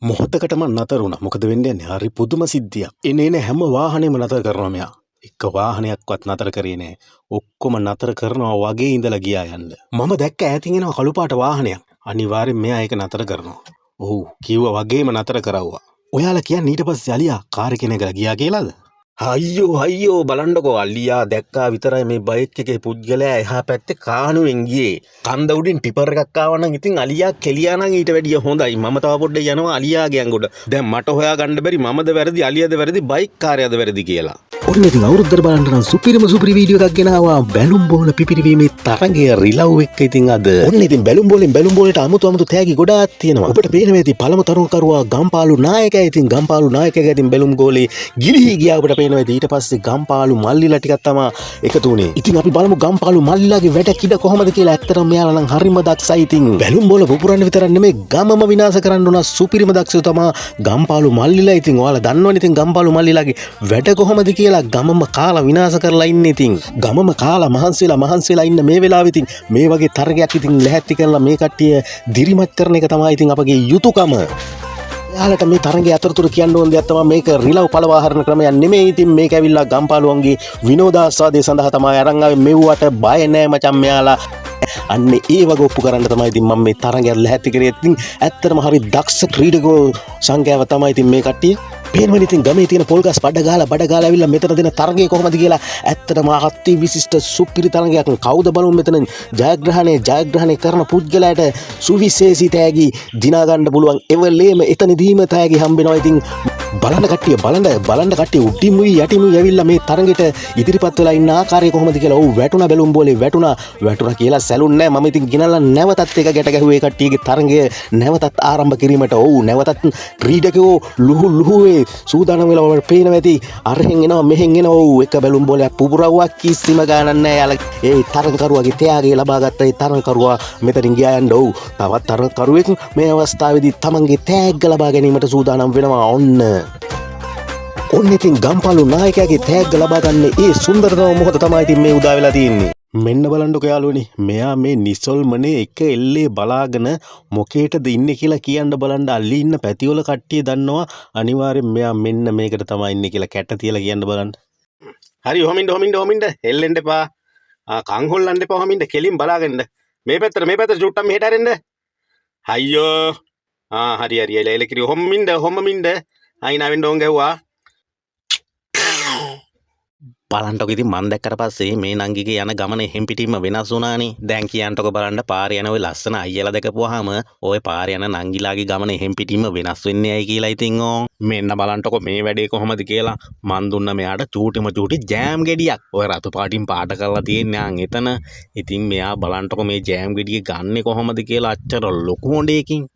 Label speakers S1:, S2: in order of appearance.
S1: මොහොතකටම නතර වුණා. මොකද වෙන්නේ යන්නේ? හරි පුදුම සිද්ධියක්. එන හැම වාහනේම නතර කරනවා මෙයා. එක වාහනයක්වත් නතර කරේ නෑ. ඔක්කොම නතර කරනවා වගේ ඉඳලා ගියා යන්න. මම දැක්ක ඈතින් එනවා කළු පාට වාහනයක්. අනිවාර්යෙන් මෙයා ඒක නතර කරනවා. ඔව් කිව්වා වගේම නතර කරවුවා. ඔයාලා කියන්නේ ඊට පස්සේ අලියා කාර් එකේ නැගලා ගියා කියලාද? අයියෝ බලන්නකෝ අලියා දැක්කා විතරයි මේ බයික් එකේ පුද්ගලයා එහා පැත්තේ කානුවෙන් ගියේ. කන්ද උඩින් ටිපර් එකක් ආවා නම් ඉතින් අලියා කෙලියා නම් ඊට වැඩිය හොඳයි. මම තව පොඩ්ඩක් යනවා අලියාගේ අඟුඩ. දැන් මට හොයාගන්න බැරි මමද වැරදි අලියාද වැරදි බයික් කාර්යයද වැරදි කියලා. ඔන්න ඉතින් අවුරුද්දට බලන්න නම් සුපිරි වීඩියෝ එකක් ගෙනාවා බැලුම් බෝල පිපිරීමේ තරඟය රිලව් එක ඉතින් අද. ඔන්න ඉතින් බැලුම් බෝලට අමුතු තෑගි ගොඩාක් තියෙනවා. ඔබට පේනවා ඉතින් පළමු තරුණකරුවා ගම්පාලු නායකයා ඉතින් ගම්පාලු නායකයාගේ ඉතින් බැලුම් ගෝලේ ගිලිහි ගියා ඔබට පේනවා ඉතින් ඊට පස්සේ ගම්පාලු මල්ලිලා ටිකක් තමයි එකතු වුණේ. ඉතින් අපි බලමු ගම්පාලු මල්ලිලාගේ වැඩ කිඩ කොහමද කියලා. ඇත්තටම මෙයාලා නම් හරිම දක්ෂයි ඉතින්. බැලුම් බෝල පුපුරන්න විතරක් නෙමෙයි ගමම විනාශ කරන්න උනා සුපිරිම දක්ෂයෝ තමයි ගම්පාලු මල්ලිලා. ඉතින් ඔයාලා දන්නවනේ ඉතින් ගම්පාලු මල්ලිලාගේ වැඩ කොහමද කියලා. ගමම කාලා විනාශ කරලා ඉන්නේ ඉතින්. ගමම කාලා මහන්සිලා ඉන්න මේ වෙලාවෙ ඉතින් මේ වගේ තරගයක් ඉතින් ලැහැත්ති කරලා මේ කට්ටිය දිරිමත් කරන එක තමයි ඉතින් අපගේ යුතුයකම. යාලට මේ තරගයේ අතරතුර කියන්න ඕන දෙයක් තමයි මේක රිලව් පළවාහරණ ක්‍රමයක් නෙමෙයි. ඉතින් මේක ඇවිල්ලා ගම්පාලුවන්ගේ විනෝදාස්වාදයේ සඳහා තමයි අරන් ආවේ. මෙව්වට බය නෑ මචං මෙයාලා. අන්න ඒ වගේ ඔප්පු කරන්න තමයි ඉතින් මම මේ තරගය ලැහැත්ති කරේ. ඉතින් ඇත්තටම හරි දක්ෂ ක්‍රීඩකෝ සංඛ්‍යාව තමයි ඉතින් මේ කට්ටිය. පේනවනේ ඉතින් ගමේ තියෙන පොල් ගස් බඩ ගාලා ඇවිල්ලා මෙතන දෙන තරගය කොහොමද කියලා. ඇත්තටම අති විශිෂ්ට සුපිරි තරගයක්. කවුද බලමු මෙතන ජයග්‍රහණය කරන පුද්ගලයාට සුවිශේෂී තෑගි දිනා ගන්න පුළුවන්. එවලේම එතනදීම තෑගි හම්බෙනවා. ඉතින් බලන්න කට්ටිය උඩිමුයි යටිමුයි ඇවිල්ලා මේ තරගෙට ඉදිරිපත් වෙලා ඉන්න ආකාරය කොහොමද කියලා. ඔව් වැටුණා බැලුම් බෝලේ වැටුණා කියලා සැලුන් නෑ. මම ඉතින් ගෙනල්ලා නැවතත් එක ගැට ගැහුවේ කට්ටියගේ තරගය නැවතත් ආරම්භ කිරීමට. ඔව් නැවතත් ක්‍රීඩකයෝ ලුහුවේ සූදානම් වෙලා ඔයාලට පේනවා ඇති. අරහෙන් එනවා මෙහෙන් එනවා. ඔව් එක බැලුම් බෝලයක් පුපුරවුවා කිසිම ගානක් නෑ. යාලා ඒ තරගකරුවාගේ ත්‍යාගය ලබා ගත්ත ඒ තරගකරුවා මෙතනින් ගියා යන්න. ඔව් තවත් තරගකරුවෙක් මේ අවස්ථාවේදී තමන්ගේ තෑග්ග ලබා ගැනීමට සූදානම් වෙනවා. ඔන්න ඉතින් ගම්පාලු නායකයාගේ තෑග්ග ලබා ගන්න ඒ සුන්දරතම මොහොත තමයි ඉතින් මේ උදා වෙලා තියෙන්නේ. මෙන්න බලන්නකෝ යාළුවනේ. මෙයා මේ නිසල්මනේ එක එල්ලේ බලාගෙන මොකේටද ඉන්නේ කියලා කියන්න බලන්න. අල්ලි ඉන්න පැතිවල කට්ටිය දන්නවා අනිවාර්යෙන් මෙයා මෙන්න මේකට තමයි ඉන්නේ කියලා කැට තියලා කියන්න බලන්න. හරි හොමින්ද එල්ලෙන්න එපා. කන් හොල්ලන්න එපා හොමින්ද. කෙලින් බලාගන්න. මේ පැත්තට චුට්ටක් මෙහෙට ඇරෙන්න. අයියෝ. හරි එලකිරි හොම්මින්ද අයිනාවෙන්න ඕන් ගැව්වා. බලන්නකො ඉතින් මන් දැක්කට පස්සේ මේ නංගිගේ යන ගමන එහෙම් පිටින්ම වෙනස් වුණානේ. දැන් කියන්නකො බලන්න පාරේ යන ওই ලස්සන අයියලා දැකපුවාම ওই පාරේ යන නංගිලාගේ ගමන එහෙම් පිටින්ම වෙනස් වෙන්නේ ඇයි කියලා ඉතින් මෙන්න බලන්නකො මේ වැඩේ කොහොමද කියලා. මන් දුන්න මෙයාට චූටි ජෑම් ගෙඩියක්. ඔය රතු පාටින් පාට කරලා තියෙන්නේ එතන. ඉතින් මෙයා බලන්නකො මේ ජෑම් ගෙඩිය ගන්නෙ කොහොමද කියලා අච්චර ලොකු හොඬේකින්.